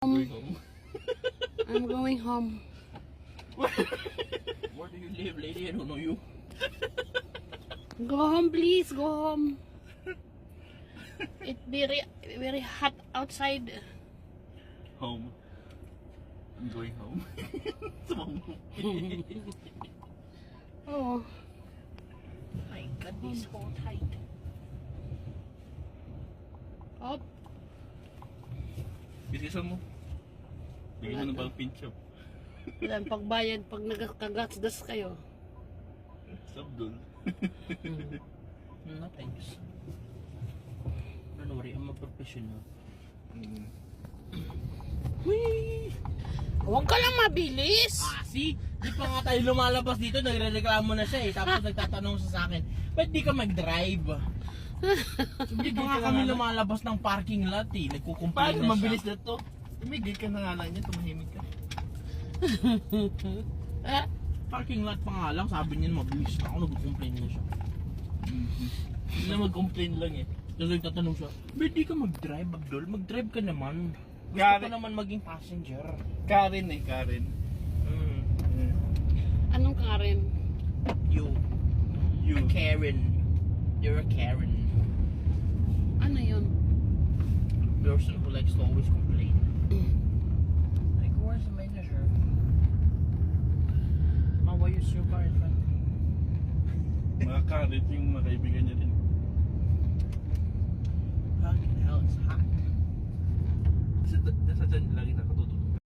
Going home. I'm going home. Where do you live, lady? I don't know you. Go home, please. Go home. It's very hot outside. Home. I'm going home. Oh. My goodness, so tight. Oh, Bitisan mo. Bigyan mo ng bang pinch up. wala pagbayad pag nagkagatsdas kayo. Sabdol. No, thanks. Don't worry, I'm a professional. Whee! Huwag ka lang mabilis. Ah, see? Di pa nga tayo lumalabas dito, nagre-reklamo na siya eh. Tapos nagtatanong sa akin, ba't di ka mag-drive? Di pa nga kami lumalabas ng parking lot eh. Nagkukumplain Paano na mabilis siya. na to? Tumigil ka na nga lang niya, tumahimik ka. Parking lot pa nga lang, sabi niya mabilis na ako, nagkukumplain na siya. Hindi na mag-complain lang eh. Tapos nagtatanong siya, ba't di ka mag-drive, Abdul? Mag-drive ka naman. Gusto Gari. ko naman maging passenger. Karen eh, Karen. Anong Karen? You. You. Karen. You're a Karen. Ano yun? Person who likes to always complain. Like, where's the manager? Ma, why is your car in front of me? Mga Karen yung mga kaibigan niya rin. Fucking hell, it's hot. Sa dyan lagi nakatutok